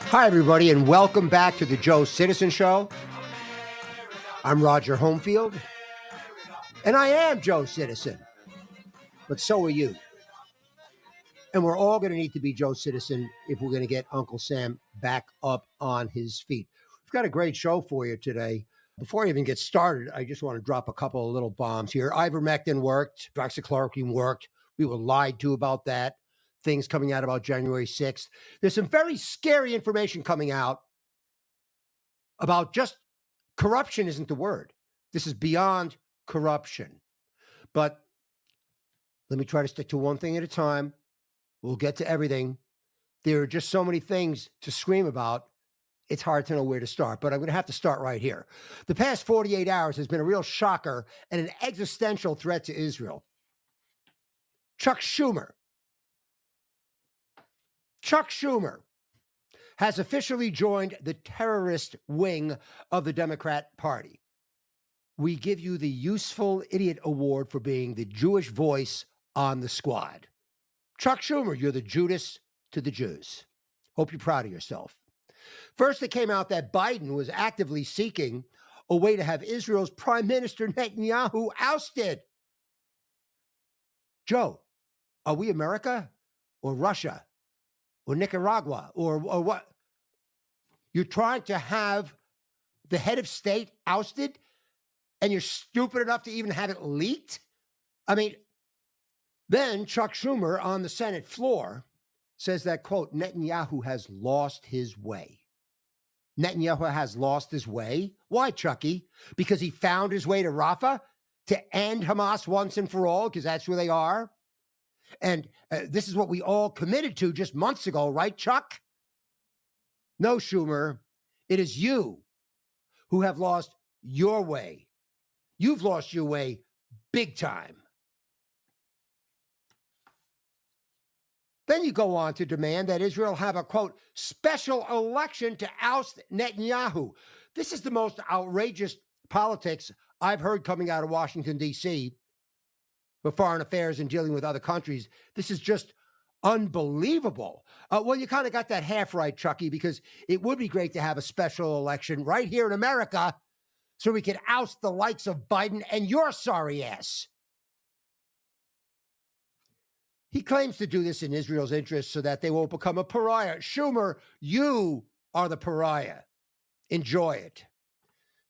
Hi, everybody, and welcome back to the Joe Citizen Show. I'm Roger Homefield, and I am Joe Citizen, but so are you. And we're all going to need to be Joe Citizen if we're going to get Uncle Sam back up on his feet. We've got a great show for you today. Before I even get started, I just want to drop a couple of little bombs here. Ivermectin worked. Hydroxychloroquine worked. We were lied to about that. Things coming out about January 6th. There's some very scary information coming out about just corruption isn't the word. This is beyond corruption. But let me try to stick to one thing at a time. We'll get to everything. There are just so many things to scream about. It's hard to know where to start, but I'm going to have to start right here. The past 48 hours has been a real shocker and an existential threat to Israel. Chuck Schumer has officially joined the terrorist wing of the Democrat Party. We give you the Useful Idiot Award for being the Jewish voice on the squad. Chuck Schumer, you're the Judas to the Jews. Hope you're proud of yourself. First, it came out that Biden was actively seeking a way to have Israel's Prime Minister Netanyahu ousted. Joe, are we America or Russia or Nicaragua or what? You're trying to have the head of state ousted and you're stupid enough to even have it leaked? I mean, then Chuck Schumer on the Senate floor says that, quote, Netanyahu has lost his way. Netanyahu has lost his way. Why, Chucky? Because he found his way to Rafah to end Hamas once and for all, because that's where they are. And this is what we all committed to just months ago, right, Chuck? No, Schumer, it is you who have lost your way. You've lost your way big time. Then you go on to demand that Israel have a, quote, special election to oust Netanyahu. This is the most outrageous politics I've heard coming out of Washington, D.C. for foreign affairs and dealing with other countries. This is just unbelievable. Well, you kind of got that half right, Chucky, because it would be great to have a special election right here in America so we could oust the likes of Biden and your sorry ass. He claims to do this in Israel's interest so that they won't become a pariah. Schumer, you are the pariah. Enjoy it.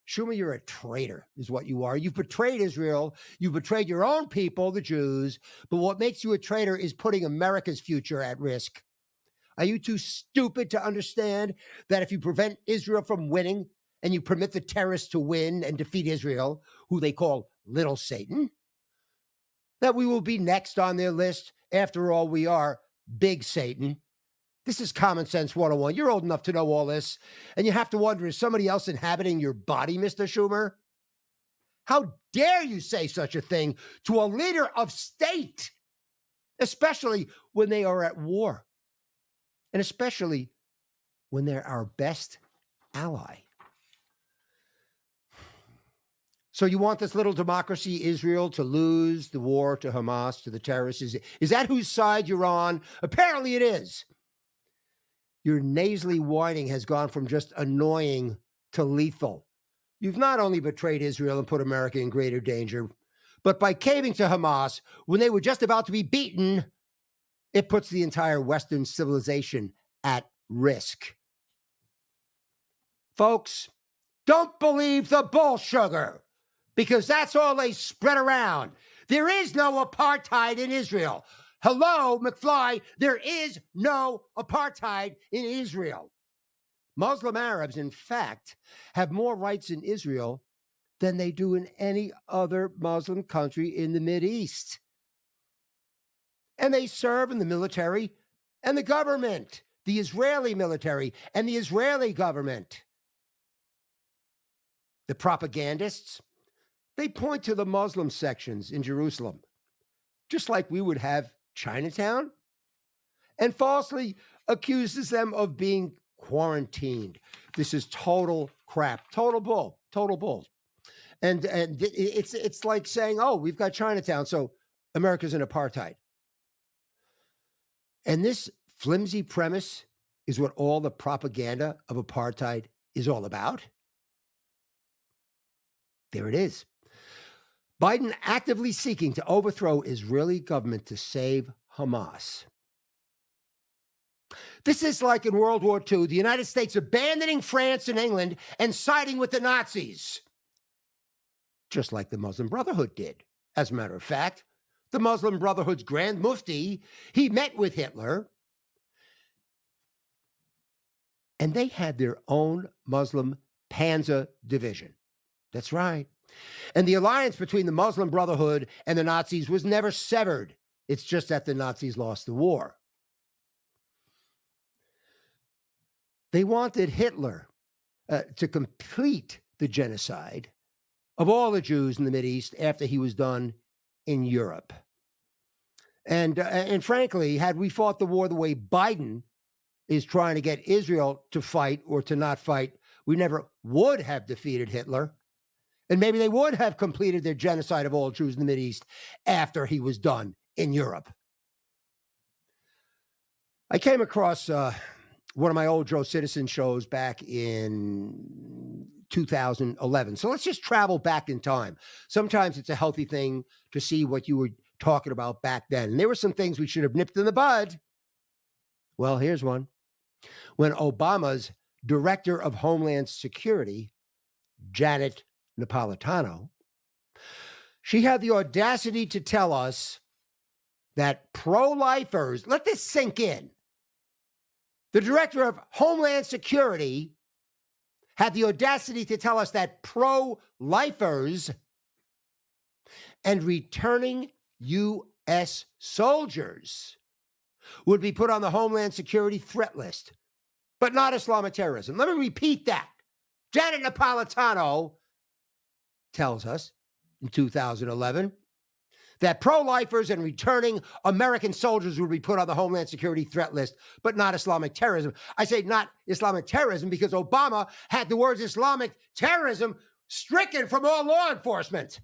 Schumer, you're a traitor, is what you are. You've betrayed Israel. You've betrayed your own people, the Jews. But what makes you a traitor is putting America's future at risk. Are you too stupid to understand that if you prevent Israel from winning and you permit the terrorists to win and defeat Israel, who they call Little Satan, that we will be next on their list? After all, we are Big Satan. This is Common Sense 101. You're old enough to know all this. And you have to wonder, is somebody else inhabiting your body, Mr. Schumer? How dare you say such a thing to a leader of state, especially when they are at war, and especially when they're our best ally? So you want this little democracy, Israel, to lose the war to Hamas, to the terrorists? Is that whose side you're on? Apparently it is. Your nasally whining has gone from just annoying to lethal. You've not only betrayed Israel and put America in greater danger, but by caving to Hamas when they were just about to be beaten, it puts the entire Western civilization at risk. Folks, don't believe the bull sugar, because that's all they spread around. There is no apartheid in Israel. Hello, McFly, there is no apartheid in Israel. Muslim Arabs, in fact, have more rights in Israel than they do in any other Muslim country in the Mideast. And they serve in the military and the government, the Israeli military and the Israeli government. The propagandists, they point to the Muslim sections in Jerusalem, just like we would have Chinatown, and falsely accuses them of being quarantined. This is total crap, total bull. And it's like saying, oh, we've got Chinatown, so America's in apartheid. And this flimsy premise is what all the propaganda of apartheid is all about? There it is. Biden actively seeking to overthrow Israeli government to save Hamas. This is like in World War II, the United States abandoning France and England and siding with the Nazis, just like the Muslim Brotherhood did. As a matter of fact, the Muslim Brotherhood's Grand Mufti, he met with Hitler, and they had their own Muslim Panzer division. That's right. And the alliance between the Muslim Brotherhood and the Nazis was never severed. It's just that the Nazis lost the war. They wanted Hitler to complete the genocide of all the Jews in the Mideast after he was done in Europe. And frankly, had we fought the war the way Biden is trying to get Israel to fight or to not fight, we never would have defeated Hitler. And maybe they would have completed their genocide of all Jews in the Mideast after he was done in Europe. I came across one of my old Joe Citizen shows back in 2011. So let's just travel back in time. Sometimes it's a healthy thing to see what you were talking about back then. And there were some things we should have nipped in the bud. Well, here's one. When Obama's Director of Homeland Security, Janet Napolitano, she had the audacity to tell us that pro-lifers, let this sink in. The Director of Homeland Security had the audacity to tell us that pro-lifers and returning U.S. soldiers would be put on the Homeland Security threat list, but not Islamic terrorism. Let me repeat that. Janet Napolitano tells us in 2011 that pro-lifers and returning American soldiers would be put on the Homeland Security threat list, but not Islamic terrorism. I say not Islamic terrorism because Obama had the words Islamic terrorism stricken from all law enforcement.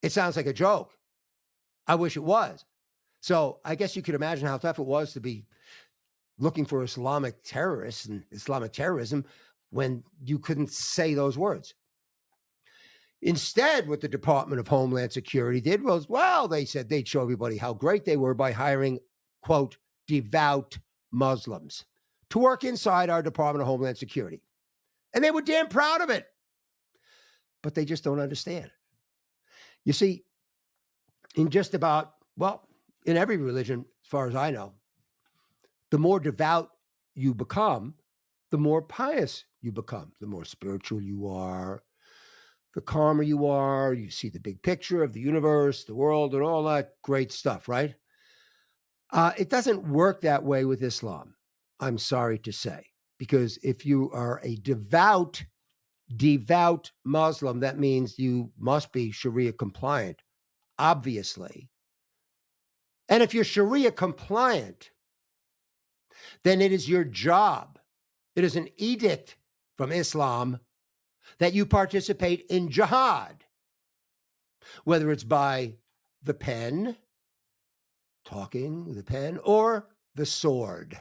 It sounds like a joke. I wish it was. So I guess you could imagine how tough it was to be looking for Islamic terrorists and Islamic terrorism when you couldn't say those words. Instead, what the Department of Homeland Security did was, well, they said they'd show everybody how great they were by hiring, quote, devout Muslims to work inside our Department of Homeland Security. And they were damn proud of it. But they just don't understand. You see, in just about, well, in every religion, as far as I know, the more devout you become, the more pious you become, the more spiritual you are, the calmer you are, you see the big picture of the universe, the world, and all that great stuff, right? It doesn't work that way with Islam, I'm sorry to say, because if you are a devout Muslim, that means you must be Sharia compliant, obviously. And if you're Sharia compliant, then it is your job. It is an edict from Islam that you participate in jihad, whether it's by the pen, talking with the pen, or the sword.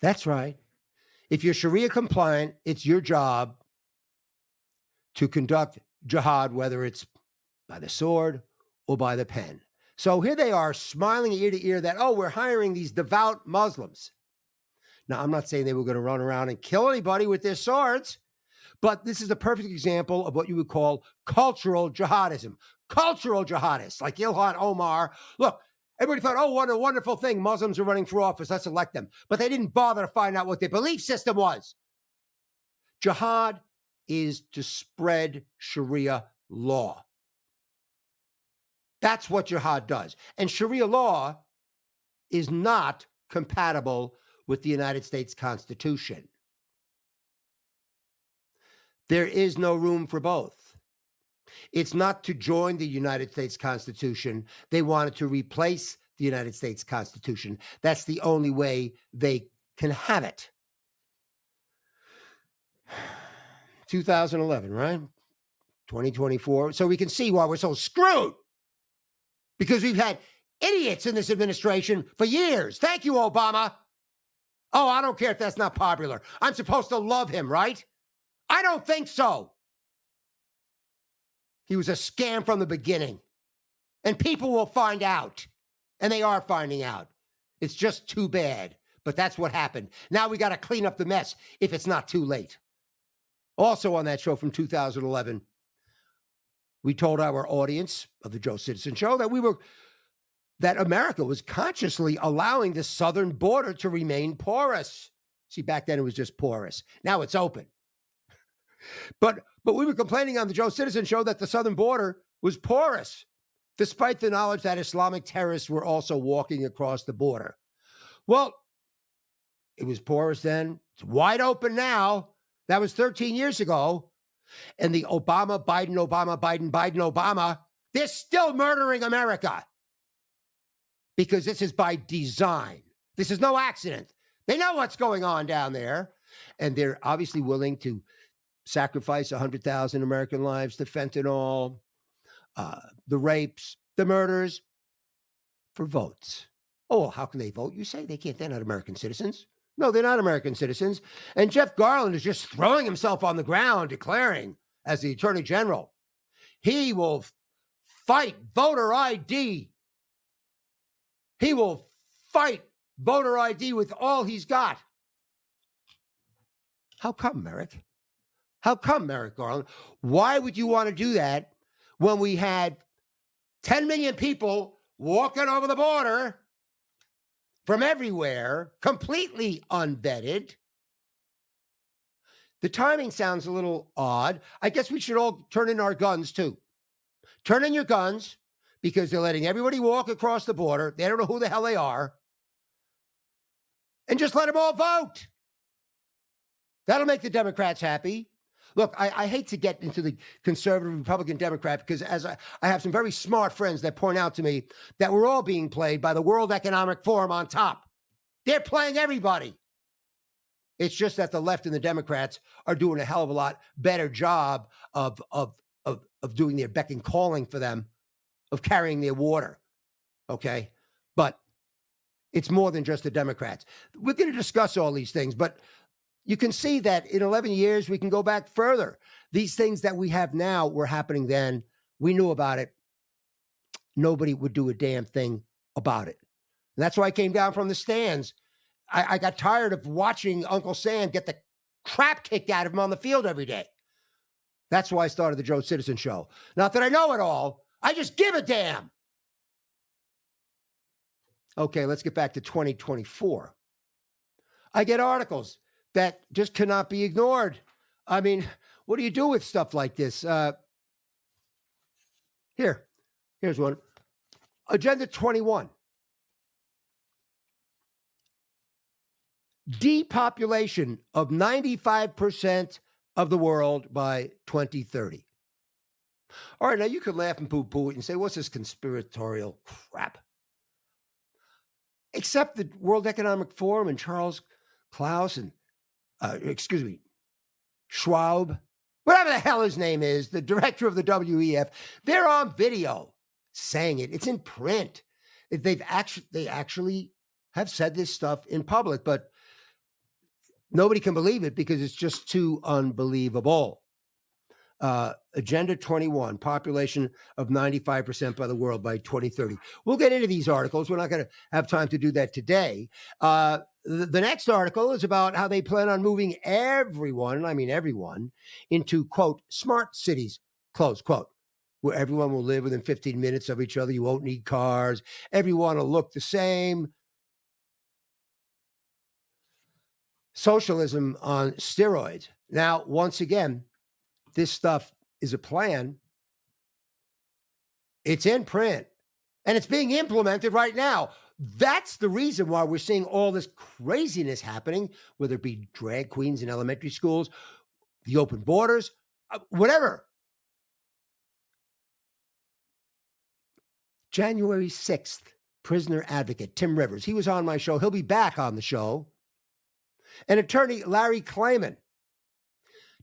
That's right. If you're Sharia compliant, it's your job to conduct jihad, whether it's by the sword or by the pen. So here they are smiling ear to ear that, oh, we're hiring these devout Muslims. Now, I'm not saying they were going to run around and kill anybody with their swords, but this is a perfect example of what you would call cultural jihadism. Cultural jihadists like Ilhan Omar. Look, everybody thought, oh, what a wonderful thing. Muslims are running for office. Let's elect them. But they didn't bother to find out what their belief system was. Jihad is to spread Sharia law. That's what jihad does. And Sharia law is not compatible with the United States Constitution. There is no room for both. It's not to join the United States Constitution. They wanted to replace the United States Constitution. That's the only way they can have it. 2011, right? 2024. So we can see why we're so screwed. Because we've had idiots in this administration for years. Thank you, Obama. Oh, I don't care if that's not popular. I'm supposed to love him, right? I don't think so. He was a scam from the beginning. And people will find out. And they are finding out. It's just too bad. But that's what happened. Now we got to clean up the mess if it's not too late. Also on that show from 2011, we told our audience of the Joe Citizen Show that America was consciously allowing the southern border to remain porous. See, back then it was just porous. Now it's open. But we were complaining on the Joe Citizen Show that the southern border was porous, despite the knowledge that Islamic terrorists were also walking across the border. Well, it was porous then. It's wide open now. That was 13 years ago. And the Obama, Biden, they're still murdering America. Because this is by design. This is no accident. They know what's going on down there. And they're obviously willing to sacrifice 100,000 American lives to fentanyl, the rapes, the murders, for votes. Oh, well, how can they vote? You say they can't. They're not American citizens. No, they're not American citizens. And Jeff Garland is just throwing himself on the ground, declaring, as the Attorney General, he will fight voter ID. He will fight voter ID with all he's got. How come, Merrick? How come, Merrick Garland? Why would you want to do that when we had 10 million people walking over the border from everywhere, completely unvetted? The timing sounds a little odd. I guess we should all turn in our guns, too. Turn in your guns, because they're letting everybody walk across the border. They don't know who the hell they are. And just let them all vote. That'll make the Democrats happy. Look, I hate to get into the conservative Republican Democrat, because as I have some very smart friends that point out to me that we're all being played by the World Economic Forum on top. They're playing everybody. It's just that the left and the Democrats are doing a hell of a lot better job of doing their beck and calling for them, of carrying their water. Okay? But it's more than just the Democrats. We're going to discuss all these things, but you can see that in 11 years, we can go back further. These things that we have now were happening then. We knew about it. Nobody would do a damn thing about it. And that's why I came down from the stands. I got tired of watching Uncle Sam get the crap kicked out of him on the field every day. That's why I started the Joe Citizen Show. Not that I know it all. I just give a damn. Okay, let's get back to 2024. I get articles that just cannot be ignored. I mean, what do you do with stuff like this? Here's one. Agenda 21. Depopulation of 95% of the world by 2030. All right, now you could laugh and poo-poo it and say, what's this conspiratorial crap? Except the World Economic Forum and Charles Klaus and, Schwab, whatever the hell his name is, the director of the WEF, they're on video saying it. It's in print. They actually have said this stuff in public, but nobody can believe it because it's just too unbelievable. Agenda 21, population of 95% by the world by 2030. We'll get into these articles. We're not going to have time to do that today. The next article is about how they plan on moving everyone, and I mean everyone, into, quote, smart cities, close quote, where everyone will live within 15 minutes of each other. You won't need cars. Everyone will look the same. Socialism on steroids. Now, once again, this stuff is a plan. It's in print, and it's being implemented right now. That's the reason why we're seeing all this craziness happening, whether it be drag queens in elementary schools, the open borders, whatever. January 6th, prisoner advocate Tim Rivers. He was on my show. He'll be back on the show. And attorney Larry Klayman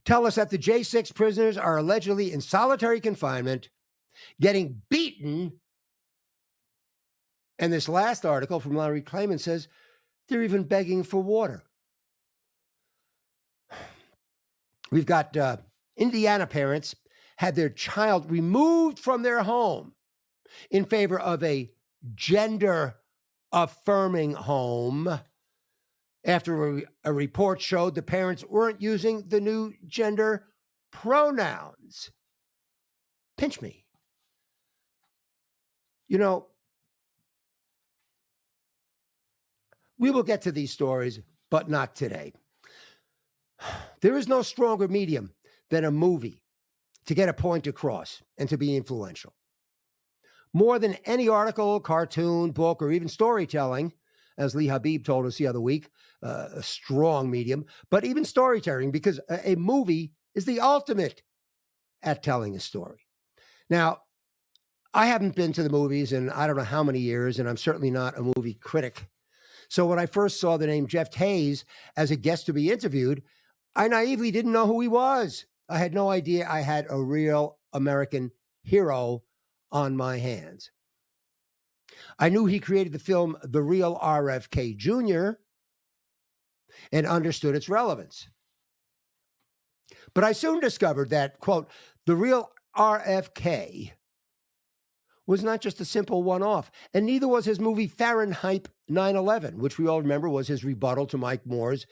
tell us that the J6 prisoners are allegedly in solitary confinement, getting beaten And this last article from Larry Klayman says they're even begging for water. We've got Indiana parents had their child removed from their home in favor of a gender affirming home after a report showed the parents weren't using the new gender pronouns. Pinch me. You know, we will get to these stories, but not today. There is no stronger medium than a movie to get a point across and to be influential. More than any article, cartoon, book, or even storytelling, as Lee Habib told us the other week, a strong medium, but even storytelling, because a movie is the ultimate at telling a story. Now, I haven't been to the movies in I don't know how many years, and I'm certainly not a movie critic. So when I first saw the name Jeff Hayes as a guest to be interviewed, I naively didn't know who he was. I had no idea I had a real American hero on my hands. I knew he created the film The Real RFK Jr. and understood its relevance. But I soon discovered that, quote, the real RFK was not just a simple one-off, and neither was his movie Fahrenheit 9/11, which we all remember was his rebuttal to Mike Moore's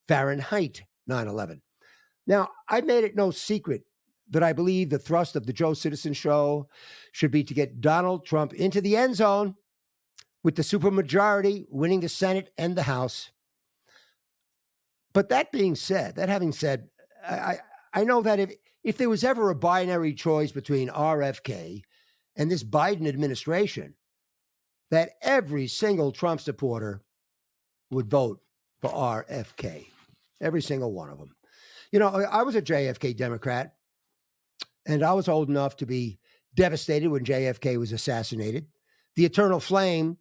Fahrenheit 9/11. Now, I made it no secret that I believe the thrust of the Joe Citizen Show should be to get Donald Trump into the end zone with the supermajority winning the Senate and the House. But that having said, I know that if there was ever a binary choice between RFK and this Biden administration, that every single Trump supporter would vote for RFK. Every single one of them. You know, I was a JFK Democrat, and I was old enough to be devastated when JFK was assassinated. The eternal flame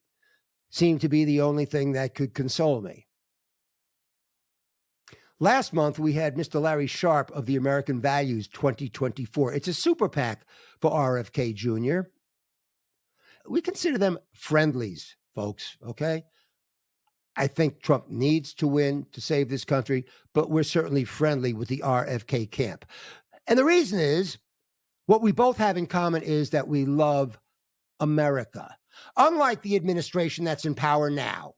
seemed to be the only thing that could console me. Last month, we had Mr. Larry Sharp of the American Values 2024. It's a super PAC for RFK Jr. We consider them friendlies, folks, okay? I think Trump needs to win to save this country, but we're certainly friendly with the RFK camp. And the reason is, what we both have in common is that we love America, unlike the administration that's in power now.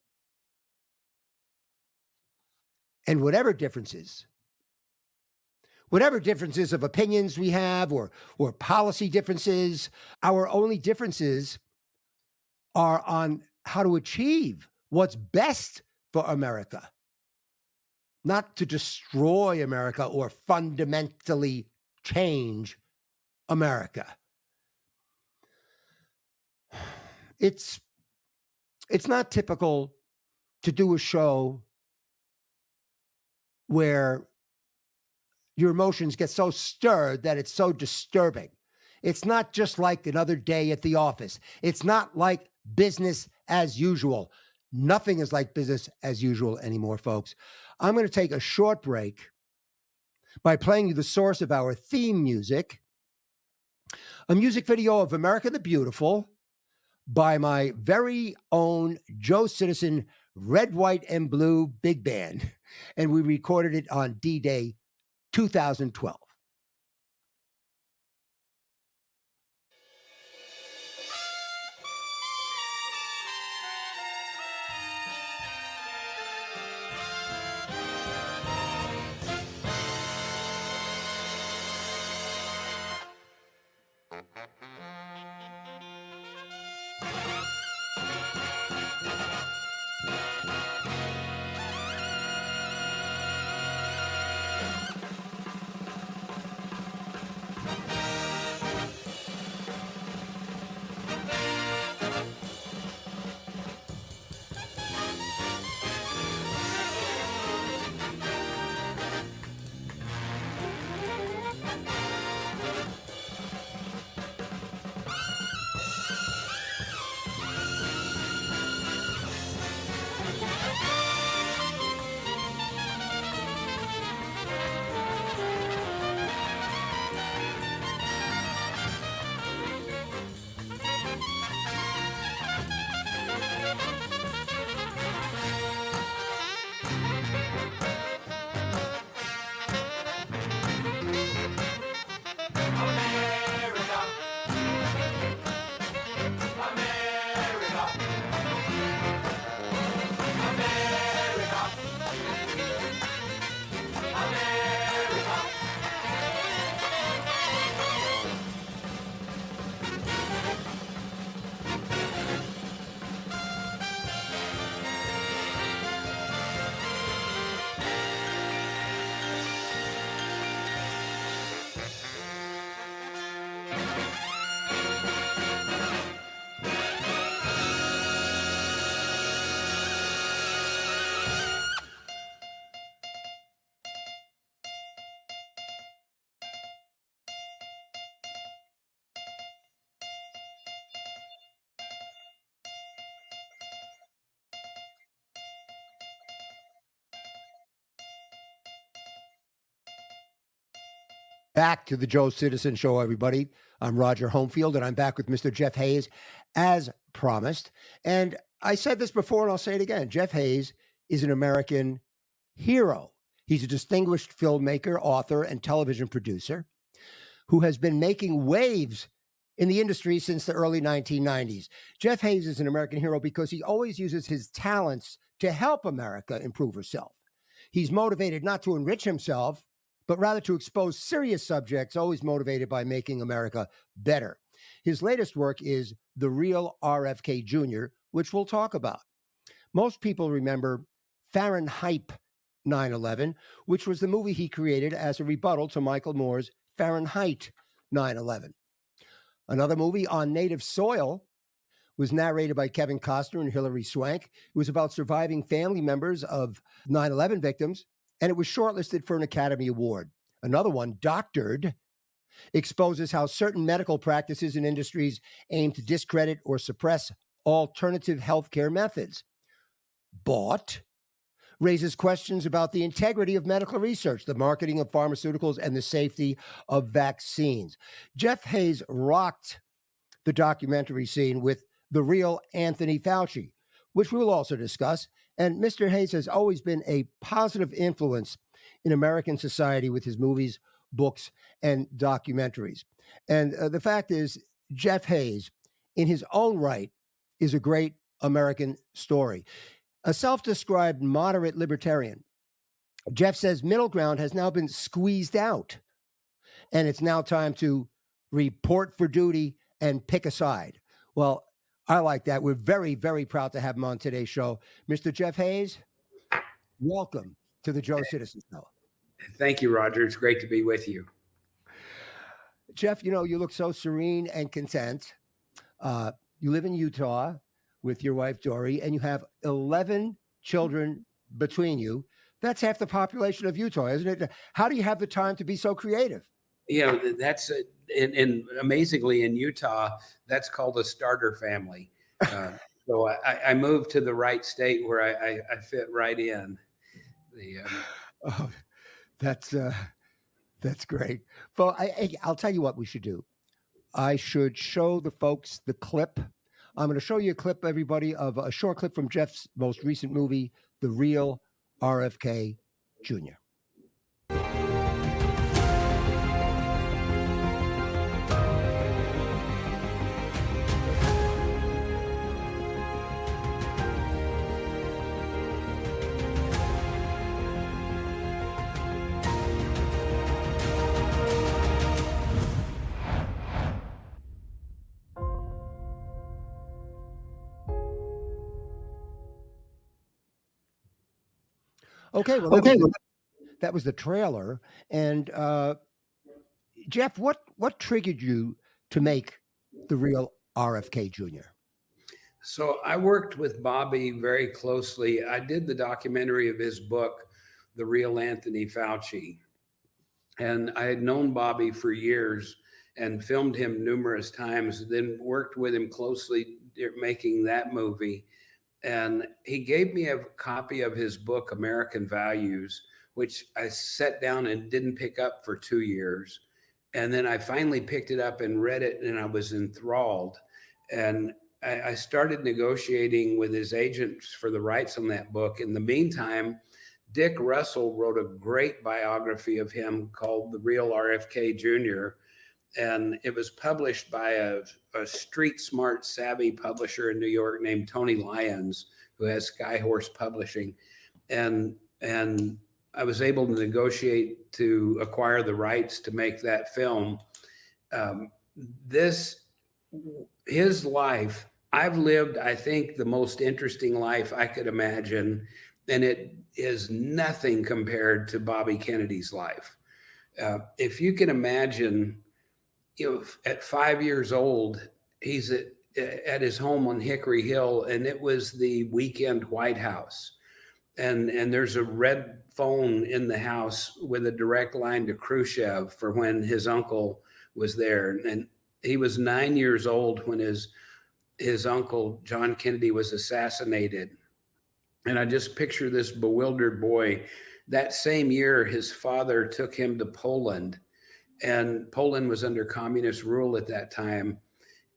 And whatever differences of opinions we have or policy differences, our only differences are on how to achieve what's best for America, not to destroy America or fundamentally change America. It's not typical to do a show where your emotions get so stirred that it's so disturbing. It's not just like another day at the office. It's not like business as usual. Nothing is like business as usual anymore, folks. I'm going to take a short break by playing you the source of our theme music, a music video of America the Beautiful by my very own Joe Citizen Red, White, and Blue Big Band. And we recorded it on D-Day 2012. back to the Joe Citizen Show, everybody. I'm Roger Homefield, and I'm back with Mr. Jeff Hayes, as promised. And I said this before, and I'll say it again. Jeff Hayes is an American hero. He's a distinguished filmmaker, author, and television producer who has been making waves in the industry since the early 1990s. Jeff Hayes is an American hero because he always uses his talents to help America improve herself. He's motivated not to enrich himself, but rather to expose serious subjects, always motivated by making America better. His latest work is The Real RFK Jr., which we'll talk about. Most people remember Fahrenheit 9/11, which was the movie he created as a rebuttal to Michael Moore's Fahrenheit 9/11. Another movie, On Native Soil, was narrated by Kevin Costner and Hilary Swank. It was about surviving family members of 9/11 victims, and it was shortlisted for an Academy Award. Another one, Doctored, exposes how certain medical practices and industries aim to discredit or suppress alternative healthcare methods. Bought raises questions about the integrity of medical research, the marketing of pharmaceuticals, and the safety of vaccines. Jeff Hayes rocked the documentary scene with The Real Anthony Fauci, which we will also discuss. And Mr. Hayes has always been a positive influence in American society with his movies, books, and documentaries. And the fact is, Jeff Hayes, in his own right, is a great American story. A self-described moderate libertarian, Jeff says middle ground has now been squeezed out, and it's now time to report for duty and pick a side. Well, I like that. We're very, very proud to have him on today's show. Mr. Jeff Hayes, welcome to the Joe Citizen Show. Thank you, Roger. It's great to be with you. Jeff, you know, you look so serene and content. You live in Utah with your wife, Dory, and you have 11 children between you. That's half the population of Utah, isn't it? How do you have the time to be so creative? You know, that's and amazingly in Utah, that's called a starter family. So I moved to the right state where I fit right in. Oh, that's great. Well, I'll tell you what we should do. I should show the folks the clip. I'm going to show you a clip, everybody, of a short clip from Jeff's most recent movie, The Real RFK Jr. Okay, well, that was the trailer. And Jeff, what triggered you to make The Real RFK Jr.? So I worked with Bobby very closely. I did the documentary of his book, The Real Anthony Fauci. And I had known Bobby for years and filmed him numerous times, then worked with him closely making that movie. And he gave me a copy of his book, American Values, which I sat down and didn't pick up for 2 years. And then I finally picked it up and read it, and I was enthralled. And I started negotiating with his agents for the rights on that book. In the meantime, Dick Russell wrote a great biography of him called The Real RFK Jr., and it was published by a street smart, savvy publisher in New York named Tony Lyons, who has Skyhorse Publishing. And I was able to negotiate to acquire the rights to make that film. His life, I've lived, I think, the most interesting life I could imagine, and it is nothing compared to Bobby Kennedy's life. If you can imagine, at 5 years old, he's at his home on Hickory Hill, and it was the weekend White House. And there's a red phone in the house with a direct line to Khrushchev for when his uncle was there. And he was 9 years old when his uncle, John Kennedy, was assassinated. And I just picture this bewildered boy. That same year, his father took him to Poland. and Poland was under communist rule at that time.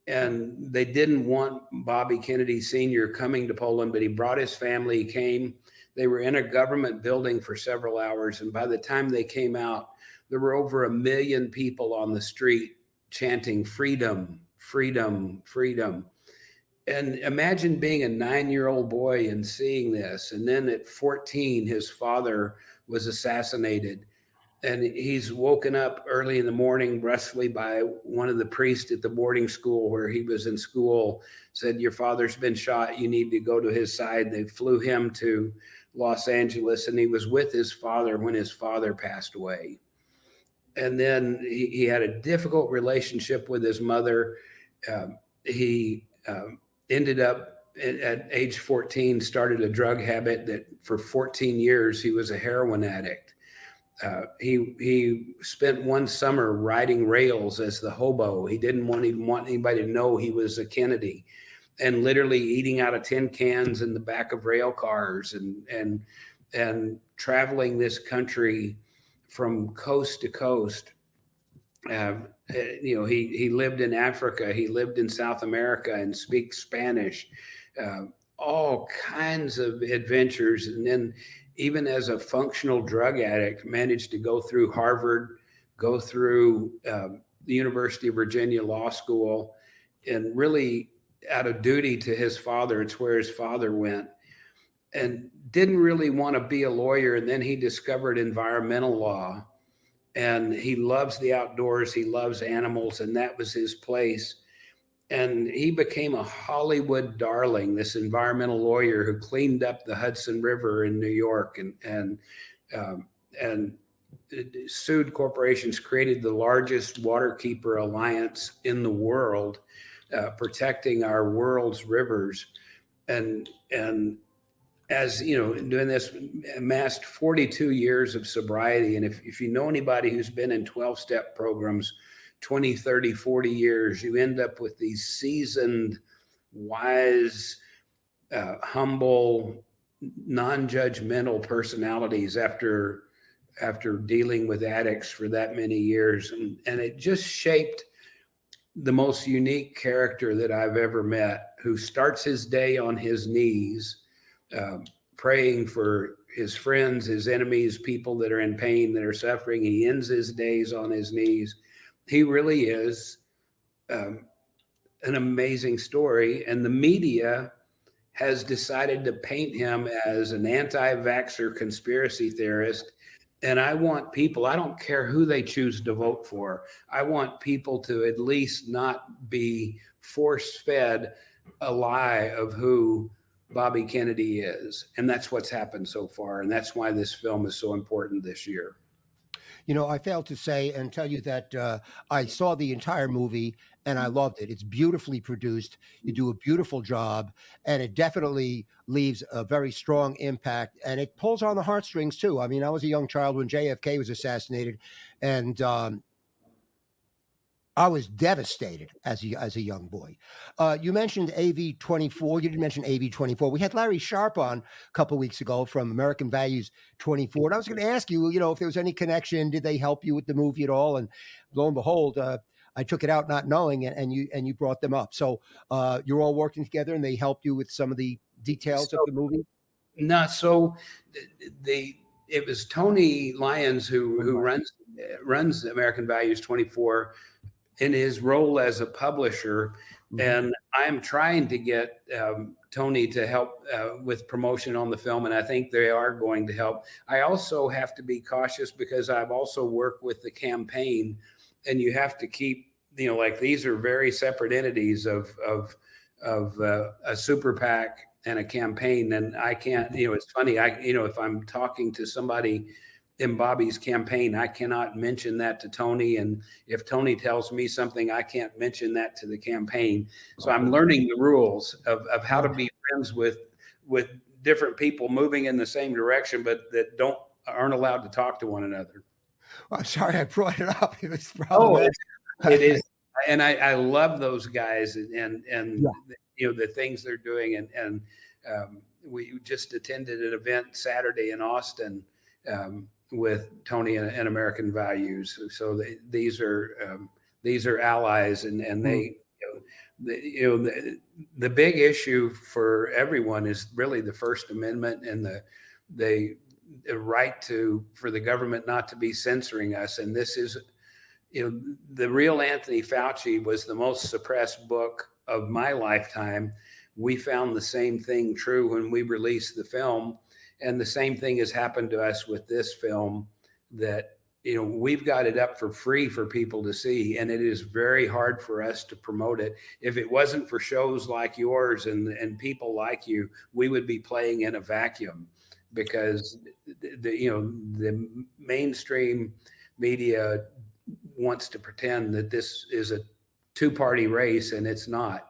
And they didn't want Bobby Kennedy Sr. coming to Poland, but he brought his family. He came. They were in a government building for several hours. And by the time they came out, there were over 1 million people on the street chanting freedom, freedom, freedom. And imagine being a 9-year-old boy and seeing this. And then at 14, his father was assassinated. And he's woken up early in the morning brusquely by one of the priests at the boarding school where he was in school, said, your father's been shot. You need to go to his side. They flew him to Los Angeles, and he was with his father when his father passed away. And then he had a difficult relationship with his mother. He ended up at age 14, started a drug habit that for 14 years, he was a heroin addict. He spent one summer riding rails as the hobo. He didn't even want anybody to know he was a Kennedy, and literally eating out of tin cans in the back of rail cars and traveling this country from coast to coast. He lived in Africa. He lived in South America and speaks Spanish. All kinds of adventures, and then even as a functional drug addict, managed to go through Harvard, go through the University of Virginia Law School, and really out of duty to his father, it's where his father went, and didn't really want to be a lawyer. And then he discovered environmental law, and he loves the outdoors. He loves animals, and that was his place. And he became a Hollywood darling, this environmental lawyer who cleaned up the Hudson River in New York and sued corporations, created the largest waterkeeper alliance in the world, protecting our world's rivers. And as you know, doing this, amassed 42 years of sobriety. And if you know anybody who's been in 12-step programs, 20, 30, 40 years, you end up with these seasoned, wise, humble, non-judgmental personalities after dealing with addicts for that many years. And it just shaped the most unique character that I've ever met, who starts his day on his knees, praying for his friends, his enemies, people that are in pain, that are suffering. He ends his days on his knees. He really is an amazing story. And the media has decided to paint him as an anti-vaxxer conspiracy theorist. And I want people, I don't care who they choose to vote for, I want people to at least not be force-fed a lie of who Bobby Kennedy is. And that's what's happened so far. And that's why this film is so important this year. You know, I failed to say and tell you that I saw the entire movie and I loved it. It's beautifully produced. You do a beautiful job, and it definitely leaves a very strong impact. And it pulls on the heartstrings too. I mean, I was a young child when JFK was assassinated, and I was devastated as a young boy. You mentioned AV-24. You didn't mention AV-24. We had Larry Sharp on a couple of weeks ago from American Values 24. And I was going to ask you, if there was any connection. Did they help you with the movie at all? And lo and behold, I took it out not knowing, and you brought them up. So you're all working together, and they helped you with some of the details of the movie? Not so. It was Tony Lyons who runs American Values 24. In his role as a publisher. Mm-hmm. And I'm trying to get Tony to help with promotion on the film, and I think they are going to help. I also have to be cautious because I've also worked with the campaign, and you have to keep, like these are very separate entities of a super PAC and a campaign. And I can't, it's funny, if I'm talking to somebody in Bobby's campaign, I cannot mention that to Tony. And if Tony tells me something, I can't mention that to the campaign. So I'm learning the rules of how to be friends with different people moving in the same direction, but that aren't allowed to talk to one another. Well, I'm sorry I brought it up. It was problematic. It is. And I love those guys and the things they're doing. And we just attended an event Saturday in Austin, with Tony and American values. So these are allies, and they, the big issue for everyone is really the First Amendment and the right for the government not to be censoring us. And this is, The Real Anthony Fauci was the most suppressed book of my lifetime. We found the same thing true when we released the film. And the same thing has happened to us with this film, that, we've got it up for free for people to see. And it is very hard for us to promote it. If it wasn't for shows like yours and people like you, we would be playing in a vacuum, because the mainstream media wants to pretend that this is a two-party race, and it's not.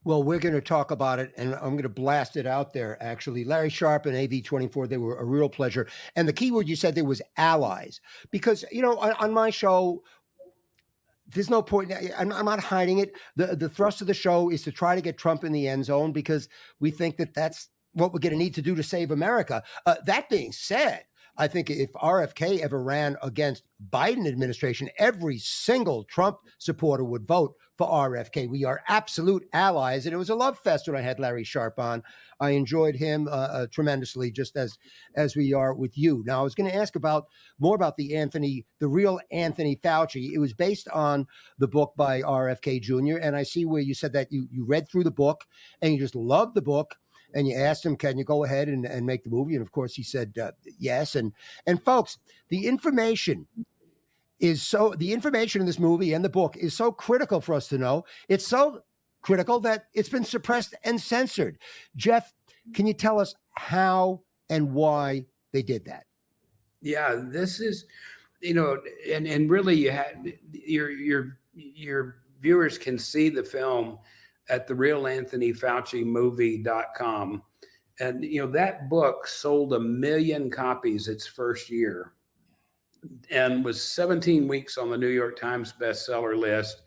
Well, we're going to talk about it, and I'm going to blast it out there, actually. Larry Sharp and AV24, they were a real pleasure. And the key word you said there was allies. Because, on my show, there's no point. I'm not hiding it. The thrust of the show is to try to get Trump in the end zone, because we think that that's what we're going to need to do to save America. That being said, I think if RFK ever ran against Biden administration, every single Trump supporter would vote for RFK. We are absolute allies. And it was a love fest when I had Larry Sharp on. I enjoyed him tremendously, just as we are with you. Now, I was going to ask more about the real Anthony Fauci. It was based on the book by RFK Jr. And I see where you said that you read through the book and you just loved the book. And you asked him, can you go ahead and make the movie? And of course, he said yes. And folks, the information in this movie and the book is so critical for us to know. It's so critical that it's been suppressed and censored. Jeff, can you tell us how and why they did that? Yeah, this is, and really, you had your viewers can see the film at therealanthonyfaucimovie.com. And, that book sold 1 million copies its first year and was 17 weeks on the New York Times bestseller list.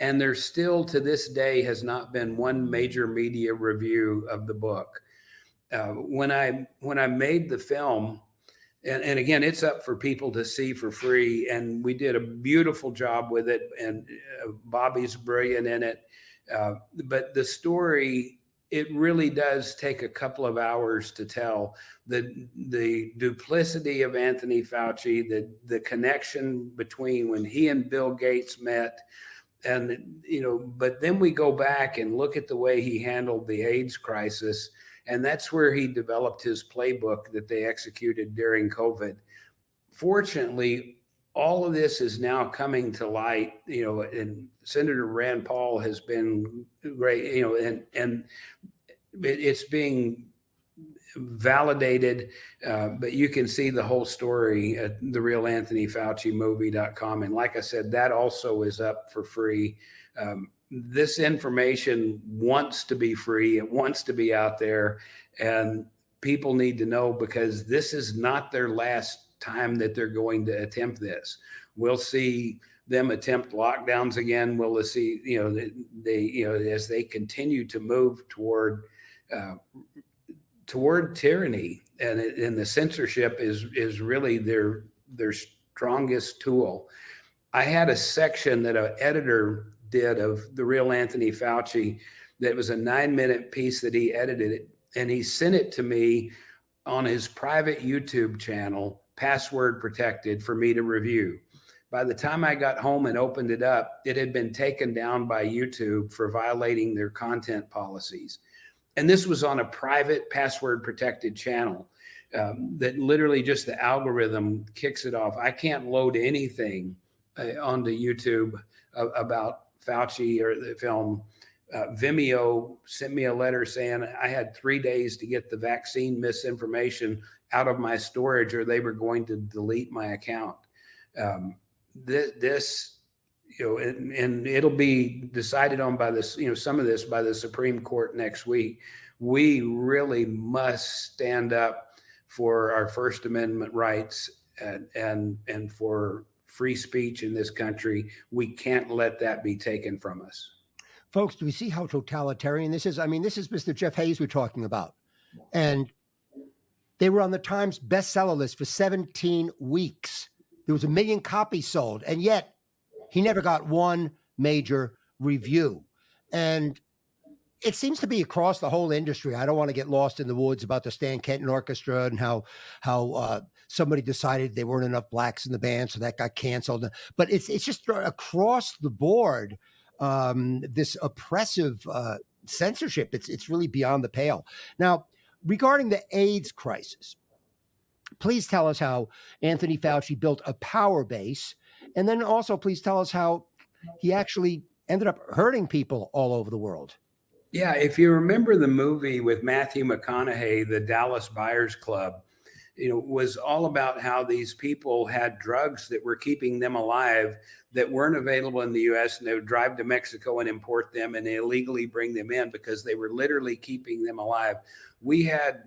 And there still, to this day, has not been one major media review of the book. When I made the film, and again, it's up for people to see for free, and we did a beautiful job with it, and Bobby's brilliant in it. But the story, it really does take a couple of hours to tell. The duplicity of Anthony Fauci, the connection between when he and Bill Gates met, and but then we go back and look at the way he handled the AIDS crisis, and that's where he developed his playbook that they executed during COVID. Fortunately, all of this is now coming to light, and Senator Rand Paul has been great, and it's being validated, but you can see the whole story at therealanthonyfaucimovie.com. And like I said, that also is up for free. This information wants to be free. It wants to be out there, and people need to know, because this is not their last time that they're going to attempt this. We'll see them attempt lockdowns again. We'll see, as they continue to move toward tyranny, and the censorship is really their strongest tool. I had a section that an editor did of The Real Anthony Fauci that was a 9-minute piece that he edited, and he sent it to me on his private YouTube channel, password protected, for me to review. By the time I got home and opened it up, it had been taken down by YouTube for violating their content policies. And this was on a private password protected channel that literally just the algorithm kicks it off. I can't load anything onto YouTube about Fauci or the film. Vimeo sent me a letter saying I had 3 days to get the vaccine misinformation out of my storage, or they were going to delete my account. This, and it'll be decided on by this, some of this by the Supreme Court next week. We really must stand up for our First Amendment rights and for free speech in this country. We can't let that be taken from us. Folks, do we see how totalitarian this is? I mean, this is Mr. Jeff Hayes we're talking about. And They were on the Times bestseller list for 17 weeks. There was 1 million copies sold, and yet he never got one major review. And it seems to be across the whole industry. I don't want to get lost in the woods about the Stan Kenton Orchestra and how somebody decided there weren't enough blacks in the band, so that got canceled. But it's just across the board, this oppressive censorship. It's really beyond the pale. Now, regarding the AIDS crisis, please tell us how Anthony Fauci built a power base, and then also please tell us how he actually ended up hurting people all over the world. Yeah, if you remember the movie with Matthew McConaughey, the Dallas Buyers Club, was all about how these people had drugs that were keeping them alive that weren't available in the US, and they would drive to Mexico and import them and illegally bring them in because they were literally keeping them alive. We had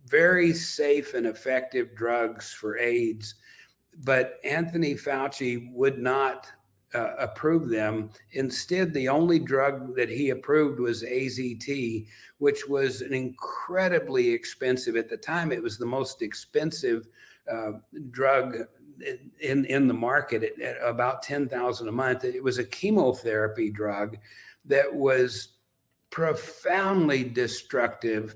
very safe and effective drugs for AIDS, but Anthony Fauci would not approve them. Instead, the only drug that he approved was AZT, which was an incredibly expensive, at the time, it was the most expensive drug in the market at about $10,000 a month. It was a chemotherapy drug that was profoundly destructive.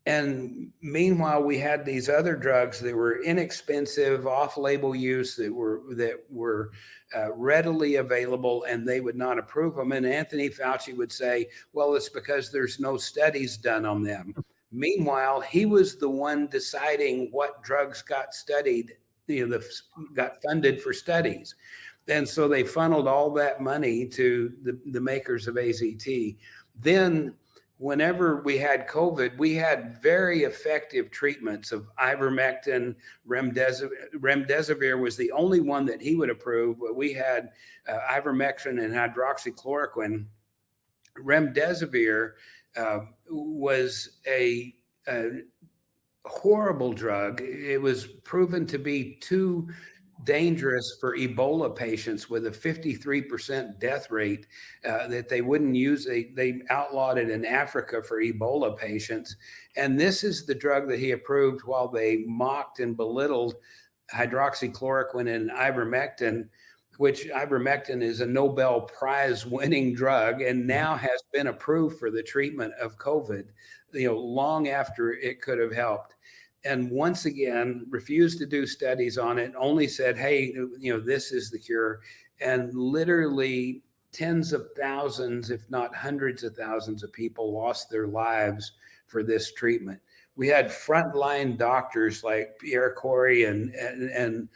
And meanwhile, we had these other drugs that were inexpensive, off-label use that were readily available, and they would not approve them. And Anthony Fauci would say, "Well, it's because there's no studies done on them." Meanwhile, he was the one deciding what drugs got studied, got funded for studies. And so they funneled all that money to the makers of AZT. Then, whenever we had COVID, we had very effective treatments of ivermectin, remdesivir was the only one that he would approve, but we had ivermectin and hydroxychloroquine. Remdesivir was a horrible drug. It was proven to be too dangerous for Ebola patients with a 53% death rate, that they wouldn't use. They outlawed it in Africa for Ebola patients. And this is the drug that he approved while they mocked and belittled hydroxychloroquine and ivermectin, which ivermectin is a Nobel Prize winning drug and now has been approved for the treatment of COVID, long after it could have helped. And once again, refused to do studies on it, only said, hey, this is the cure. And literally tens of thousands, if not hundreds of thousands of people lost their lives for this treatment. We had frontline doctors like Pierre Corey and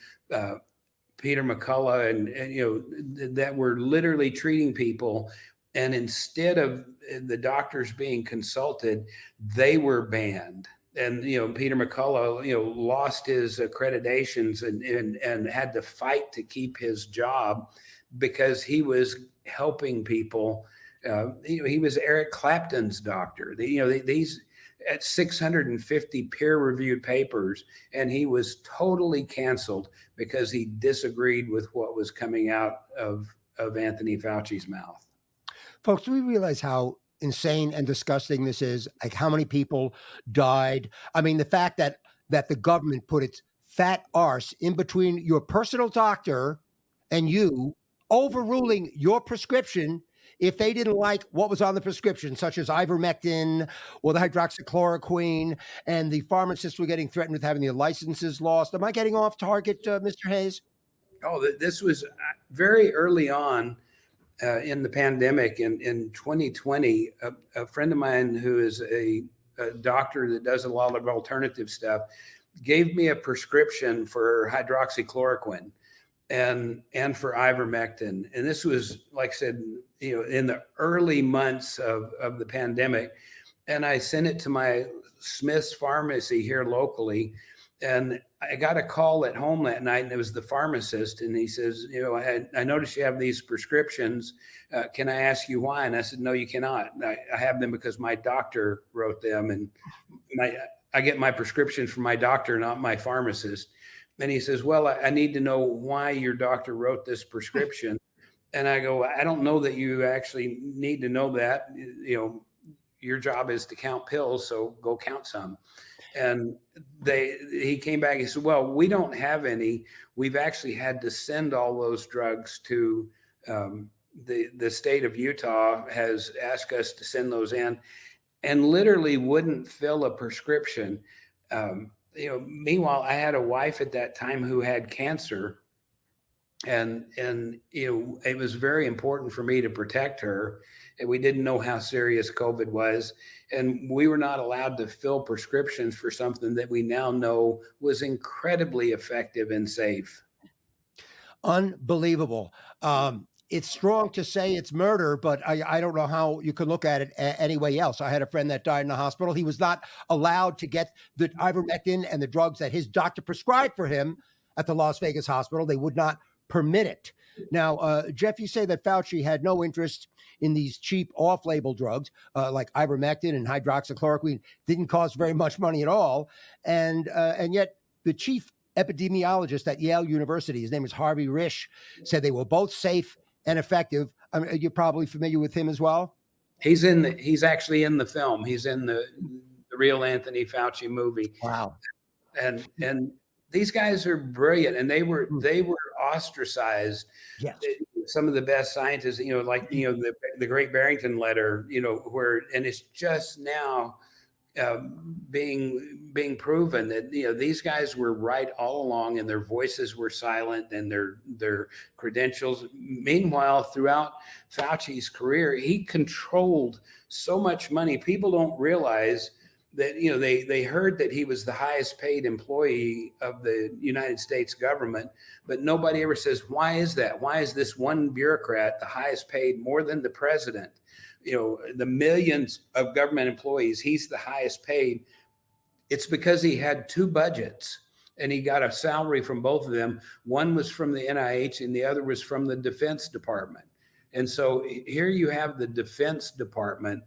Peter McCullough and that were literally treating people. And instead of the doctors being consulted, they were banned. And Peter McCullough lost his accreditations and had to fight to keep his job because he was helping people. He was Eric Clapton's doctor. These at 650 peer-reviewed papers, and he was totally canceled because he disagreed with what was coming out of Anthony Fauci's mouth. Folks, do we realize how insane and disgusting this is? Like how many people died? I mean, the fact that the government put its fat arse in between your personal doctor and you, overruling your prescription if they didn't like what was on the prescription, such as ivermectin or the hydroxychloroquine, and the pharmacists were getting threatened with having their licenses lost. Am I getting off target, Mr. Hayes? Oh, this was very early on. In the pandemic in 2020, a friend of mine who is a doctor that does a lot of alternative stuff gave me a prescription for hydroxychloroquine and for ivermectin. And this was, like I said, in the early months of the pandemic. And I sent it to my Smith's pharmacy here locally. And I got a call at home that night, and it was the pharmacist. And he says, I noticed you have these prescriptions. Can I ask you why? And I said, no, you cannot. I have them because my doctor wrote them. And I get my prescription from my doctor, not my pharmacist. And he says, well, I need to know why your doctor wrote this prescription. And I go, I don't know that you actually need to know that. Your job is to count pills, so go count some. And he came back. He said, "Well, we don't have any. We've actually had to send all those drugs to the state of Utah has asked us to send those in, and literally wouldn't fill a prescription." Meanwhile, I had a wife at that time who had cancer, and it was very important for me to protect her, and we didn't know how serious COVID was, and we were not allowed to fill prescriptions for something that we now know was incredibly effective and safe. Unbelievable. It's strong to say it's murder, but I don't know how you could look at it any way else. I had a friend that died in the hospital. He was not allowed to get the ivermectin and the drugs that his doctor prescribed for him at the Las Vegas hospital. They would not permit it. Now, Jeff, you say that Fauci had no interest in these cheap off-label drugs like ivermectin and hydroxychloroquine. Didn't cost very much money at all, and yet the chief epidemiologist at Yale University, his name is Harvey Risch, said they were both safe and effective. I mean, you're probably familiar with him as well. He's actually in the film. He's in the real Anthony Fauci movie. Wow. And these guys are brilliant, and they were ostracized. Yes. Some of the best scientists, like the Great Barrington Letter, and it's just now being proven that these guys were right all along, and their voices were silent, and their credentials. Meanwhile, throughout Fauci's career, he controlled so much money. People don't realize that they heard that he was the highest paid employee of the United States government, but nobody ever says, why is that? Why is this one bureaucrat the highest paid, more than the president? The millions of government employees, he's the highest paid. It's because he had two budgets, and he got a salary from both of them. One was from the NIH and the other was from the Defense Department. And so here you have the Defense Department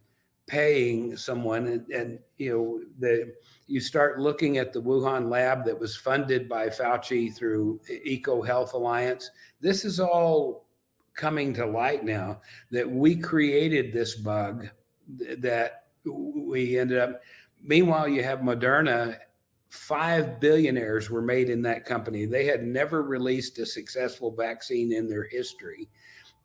paying someone, and you start looking at the Wuhan lab that was funded by Fauci through Eco Health Alliance. This is all coming to light now, that we created this bug, that we ended up. Meanwhile, you have Moderna. 5 billionaires were made in that company. They had never released a successful vaccine in their history.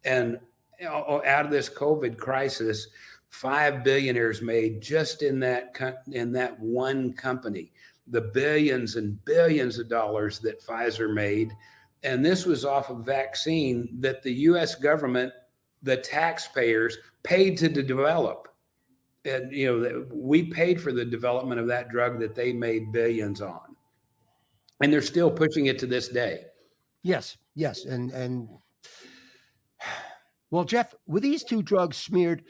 And out of this COVID crisis, 5 billionaires made just in that one company. The billions and billions of dollars that Pfizer made. And this was off a vaccine that the US government, the taxpayers, paid to develop. And we paid for the development of that drug that they made billions on. And they're still pushing it to this day. Yes. And well, Jeff, were these two drugs smeared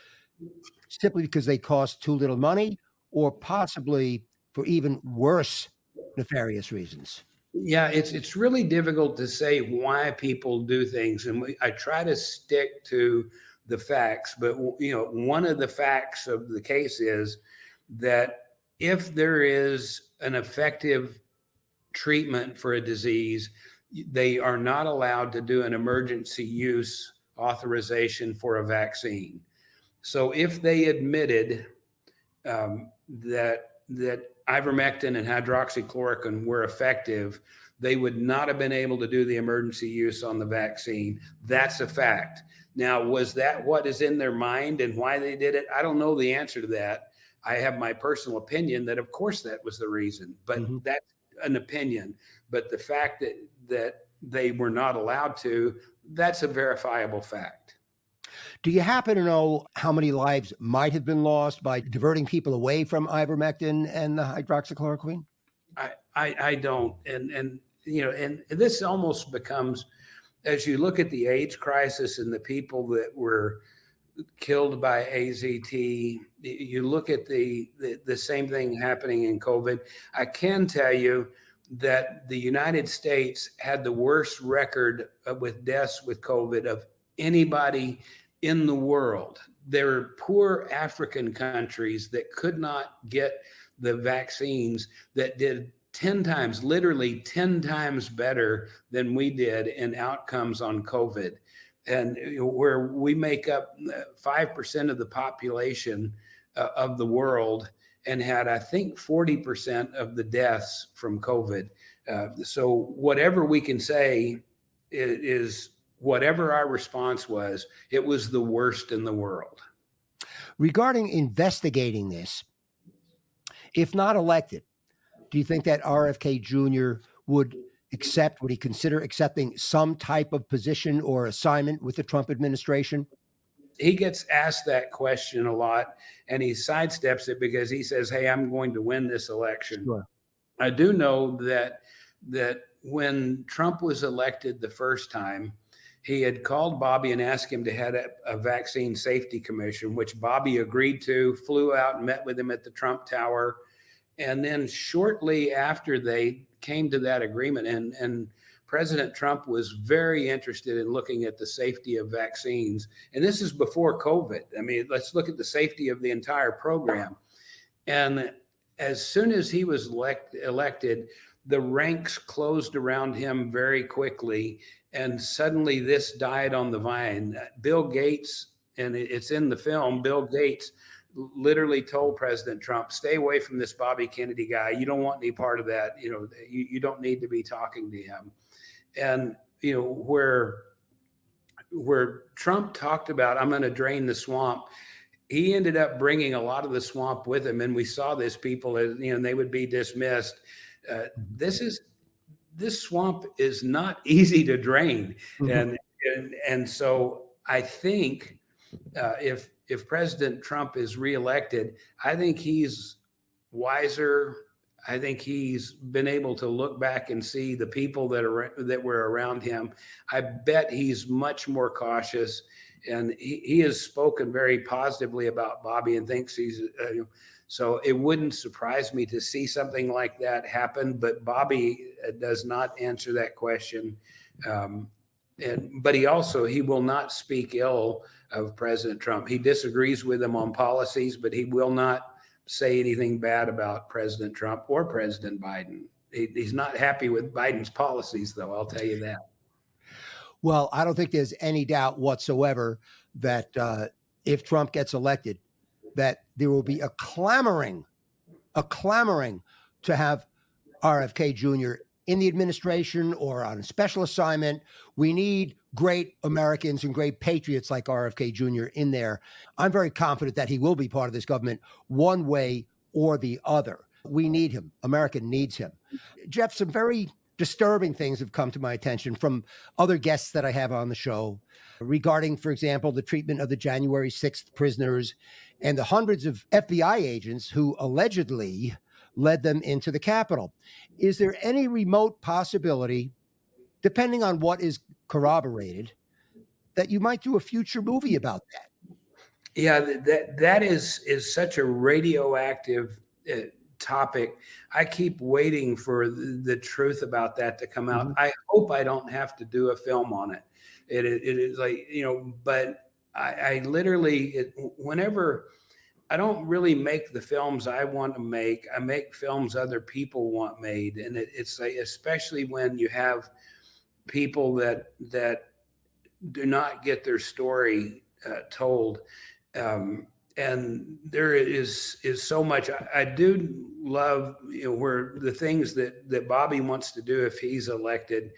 simply because they cost too little money, or possibly for even worse nefarious reasons? Yeah, it's really difficult to say why people do things, and I try to stick to the facts. But one of the facts of the case is that if there is an effective treatment for a disease, they are not allowed to do an emergency use authorization for a vaccine. So if they admitted that ivermectin and hydroxychloroquine were effective, they would not have been able to do the emergency use on the vaccine. That's a fact. Now, was that what is in their mind and why they did it? I don't know the answer to that. I have my personal opinion that, of course, that was the reason, but that's an opinion. But the fact that they were not allowed to, that's a verifiable fact. Do you happen to know how many lives might have been lost by diverting people away from ivermectin and the hydroxychloroquine? I don't. And this almost becomes, as you look at the AIDS crisis and the people that were killed by AZT, you look at the same thing happening in COVID. I can tell you that the United States had the worst record with deaths with COVID of anybody in the world. There were poor African countries that could not get the vaccines that did 10 times, literally 10 times better than we did in outcomes on COVID. And where we make up 5% of the population of the world, and had, I think, 40% of the deaths from COVID. So whatever we can say is whatever our response was, it was the worst in the world. Regarding investigating this, if not elected, do you think that RFK Jr. would he consider accepting some type of position or assignment with the Trump administration? He gets asked that question a lot, and he sidesteps it because he says, "Hey, I'm going to win this election." Sure. I do know that when Trump was elected the first time, he had called Bobby and asked him to head up a vaccine safety commission, which Bobby agreed to, flew out and met with him at the Trump Tower. And then shortly after they came to that agreement, and President Trump was very interested in looking at the safety of vaccines. And this is before COVID. I mean, let's look at the safety of the entire program. And as soon as he was elected, the ranks closed around him very quickly. And suddenly this died on the vine. Bill Gates, and it's in the film, Bill Gates literally told President Trump, "Stay away from this Bobby Kennedy guy. You don't want any part of that. You don't need to be talking to him." And, where Trump talked about, "I'm going to drain the swamp," he ended up bringing a lot of the swamp with him. And we saw this people, they would be dismissed. This swamp is not easy to drain. Mhm. And so I think if President Trump is reelected, I think he's wiser. I think he's been able to look back and see the people that were around him. I bet he's much more cautious, and he has spoken very positively about Bobby and thinks he's. So it wouldn't surprise me to see something like that happen. But Bobby does not answer that question. But he will not speak ill of President Trump. He disagrees with him on policies, but he will not say anything bad about President Trump or President Biden. He's not happy with Biden's policies, though, I'll tell you that. Well, I don't think there's any doubt whatsoever that if Trump gets elected, that there will be a clamoring to have RFK Jr. in the administration or on a special assignment. We need great Americans and great patriots like RFK Jr. in there. I'm very confident that he will be part of this government one way or the other. We need him. America needs him. Jeff, some very disturbing things have come to my attention from other guests that I have on the show regarding, for example, the treatment of the January 6th prisoners and the hundreds of FBI agents who allegedly led them into the Capitol. Is there any remote possibility, depending on what is corroborated, that you might do a future movie about that? Yeah, that is such a radioactive topic. I keep waiting for the truth about that to come out. I hope I don't have to do a film on it. It is like, but I literally, whenever I don't really make the films I want to make, I make films other people want made. And it's like, especially when you have people that do not get their story told. And there is so much. I do love, where the things that Bobby wants to do if he's elected.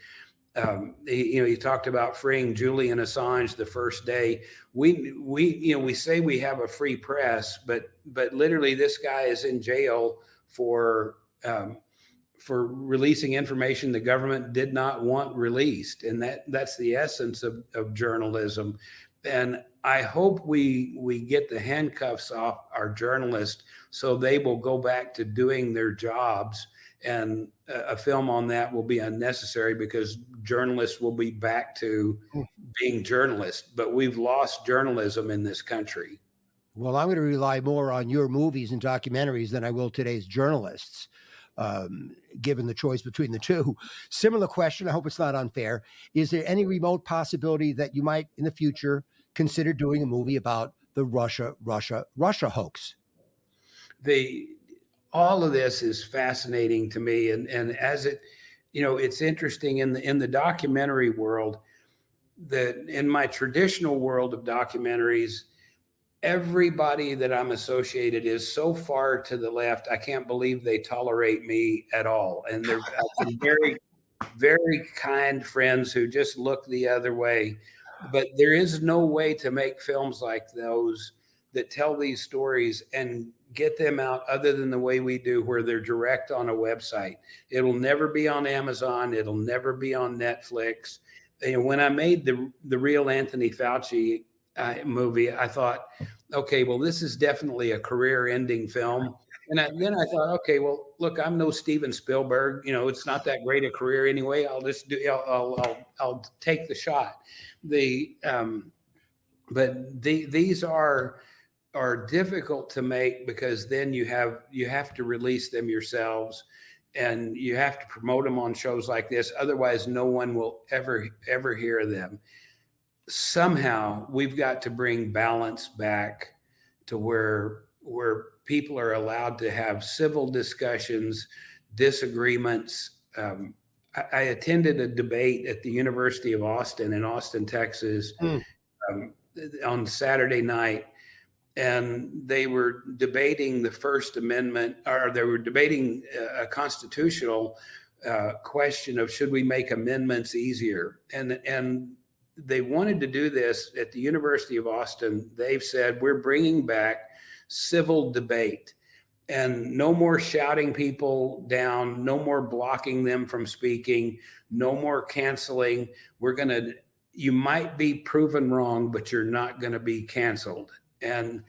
He talked about freeing Julian Assange the first day. We say we have a free press, but literally this guy is in jail for releasing information the government did not want released, and that's the essence of journalism. And I hope we get the handcuffs off our journalists so they will go back to doing their jobs. And a film on that will be unnecessary because journalists will be back to being journalists. But we've lost journalism in this country. Well, I'm going to rely more on your movies and documentaries than I will today's journalists, given the choice between the two. Similar question. I hope it's not unfair. Is there any remote possibility that you might in the future consider doing a movie about the Russia hoax? All of this is fascinating to me. And as it's interesting in the documentary world, that in my traditional world of documentaries, everybody that I'm associated is so far to the left. I can't believe they tolerate me at all. And they're some very, very kind friends who just look the other way. But there is no way to make films like those that tell these stories and get them out other than the way we do, where they're direct on a website. It'll never be on Amazon. It'll never be on Netflix. And when I made the real Anthony Fauci movie, I thought, okay, well, this is definitely a career-ending film. And then I thought, okay, well, look, I'm no Steven Spielberg. It's not that great a career anyway. I'll just do. I'll take the shot. But these are difficult to make, because then you have to release them yourselves, and you have to promote them on shows like this. Otherwise, no one will ever hear them. Somehow, we've got to bring balance back to where people are allowed to have civil discussions, disagreements. I attended a debate at the University of Austin in Austin, Texas, on Saturday night, and they were debating the First Amendment, or they were debating a constitutional question of, should we make amendments easier? And they wanted to do this at the University of Austin. They've said, we're bringing back civil debate, and no more shouting people down, no more blocking them from speaking, no more canceling. You might be proven wrong, but you're not going to be canceled. And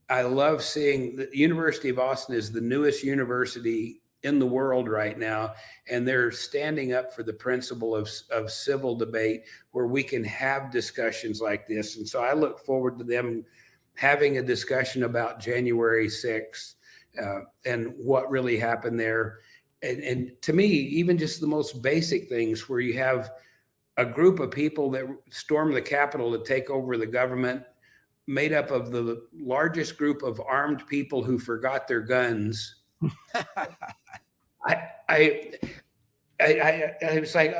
I love seeing the University of Austin is the newest university in the world right now, and they're standing up for the principle of civil debate, where we can have discussions like this. And so I look forward to them having a discussion about January 6th and what really happened there. And to me, even just the most basic things, where you have a group of people that storm the Capitol to take over the government, made up of the largest group of armed people who forgot their guns. I was like,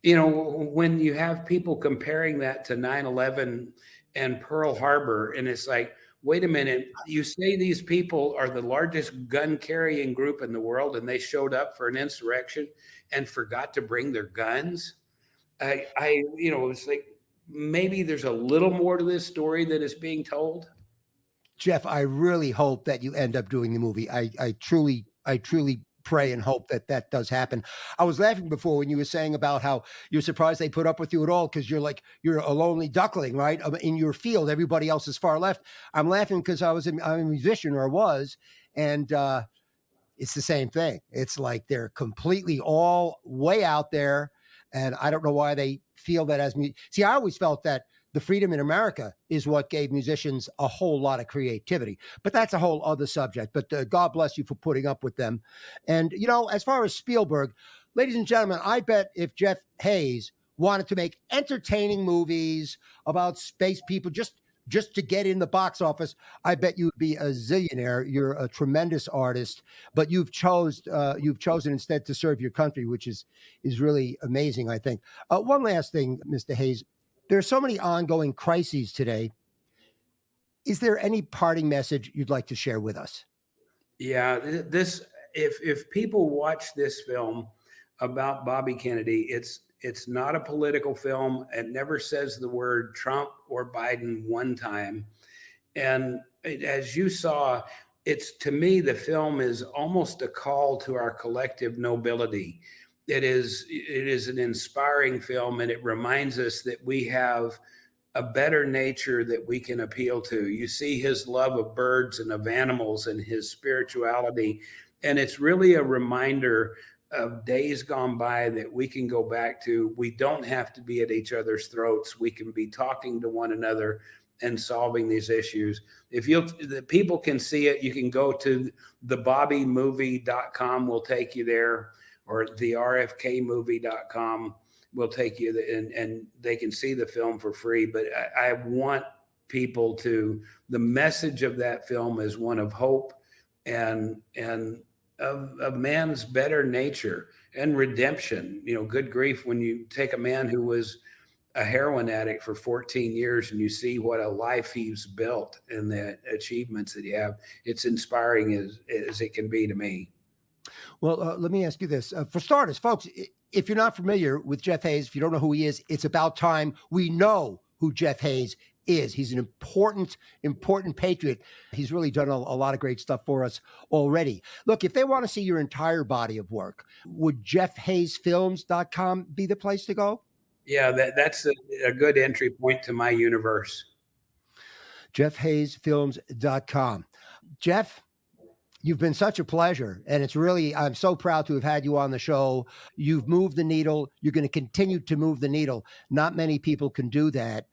when you have people comparing that to 9/11 and Pearl Harbor, and it's like, wait a minute, you say these people are the largest gun carrying group in the world, and they showed up for an insurrection and forgot to bring their guns. It's like, maybe there's a little more to this story that is being told. Jeff, I really hope that you end up doing the movie. I truly pray and hope that does happen. I was laughing before when you were saying about how you're surprised they put up with you at all, because you're a lonely duckling, right? In your field, everybody else is far left. I'm laughing because I'm a musician, or was, and it's the same thing. It's like they're completely all way out there, and I don't know why they feel that as me. See, I always felt that the freedom in America is what gave musicians a whole lot of creativity. But that's a whole other subject. But God bless you for putting up with them. And, as far as Spielberg, ladies and gentlemen, I bet if Jeff Hayes wanted to make entertaining movies about space people, just to get in the box office, I bet you'd be a zillionaire. You're a tremendous artist, but you've chosen instead to serve your country, which is really amazing, I think. One last thing, Mr. Hayes. There are so many ongoing crises today. Is there any parting message you'd like to share with us? Yeah, if people watch this film about Bobby Kennedy, it's not a political film. It never says the word Trump or Biden one time. And as you saw, to me, the film is almost a call to our collective nobility. It is an inspiring film, and it reminds us that we have a better nature that we can appeal to. You see his love of birds and of animals and his spirituality. And it's really a reminder of days gone by that we can go back to. We don't have to be at each other's throats. We can be talking to one another and solving these issues. The people can see it, you can go to thebobbymovie.com, will take you there, or therfkmovie.com will take you, and they can see the film for free. But I want people the message of that film is one of hope and of man's better nature and redemption. Good grief, when you take a man who was a heroin addict for 14 years and you see what a life he's built and the achievements that he have, it's inspiring as it can be to me. Well, let me ask you this. For starters, folks, if you're not familiar with Jeff Hayes, if you don't know who he is, it's about time we know who Jeff Hayes is. He's an important patriot. He's really done a lot of great stuff for us already. Look, if they want to see your entire body of work, would jeffhayesfilms.com be the place to go? Yeah, that's a good entry point to my universe. jeffhayesfilms.com. Jeff, you've been such a pleasure. And it's really, I'm so proud to have had you on the show. You've moved the needle. You're going to continue to move the needle. Not many people can do that.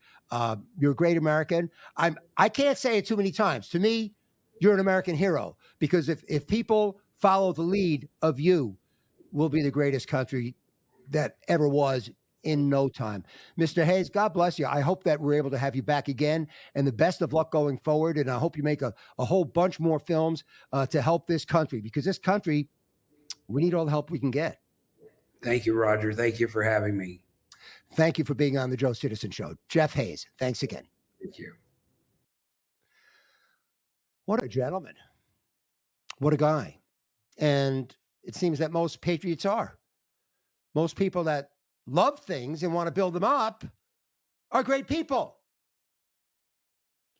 You're a great American. I can't say it too many times. To me, you're an American hero, because if people follow the lead of you, we'll be the greatest country that ever was in no time. Mr. Hayes, God bless you. I hope that we're able to have you back again, and the best of luck going forward. And I hope you make a whole bunch more films to help this country, because this country, we need all the help we can get. Thank you, Roger. Thank you for having me. Thank you for being on the Joe Citizen Show. Jeff Hayes, thanks again. Thank you. What a gentleman. What a guy. And it seems that most patriots are. Most people that love things and want to build them up are great people.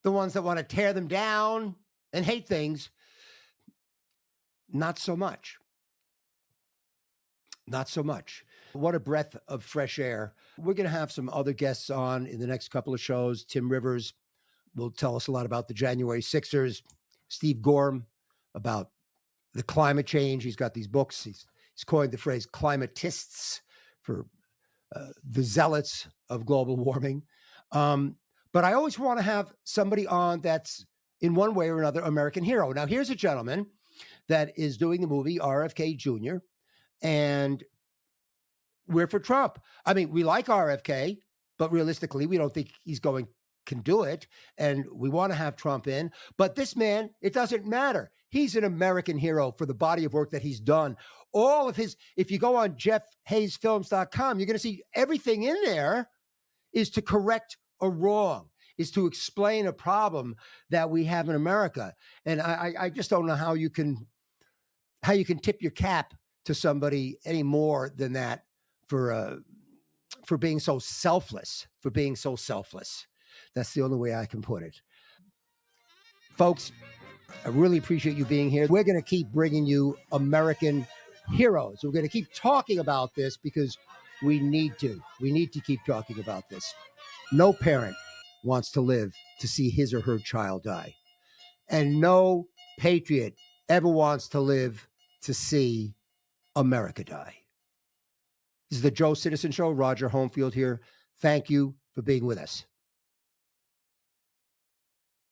The ones that want to tear them down and hate things, not so much. Not so much. What a breath of fresh air. We're going to have some other guests on in the next couple of shows. Tim Rivers will tell us a lot about the January Sixers. Steve Gorham about the climate change. He's got these books. He's coined the phrase climatists for the zealots of global warming. But I always want to have somebody on that's in one way or another American hero. Now, here's a gentleman that is doing the movie RFK Jr., and we're for Trump. I mean, we like RFK, but realistically, we don't think can do it. And we want to have Trump in. But this man, it doesn't matter. He's an American hero for the body of work that he's done. All of his, if you go on jeffhayesfilms.com, you're going to see everything in there is to correct a wrong, is to explain a problem that we have in America. And I just don't know how you can tip your cap to somebody any more than that for being so selfless, That's the only way I can put it. Folks, I really appreciate you being here. We're going to keep bringing you American heroes. We're going to keep talking about this because we need to. We need to keep talking about this. No parent wants to live to see his or her child die. And no patriot ever wants to live to see America die. This is the Joe Citizen Show. Roger Homefield here. Thank you for being with us.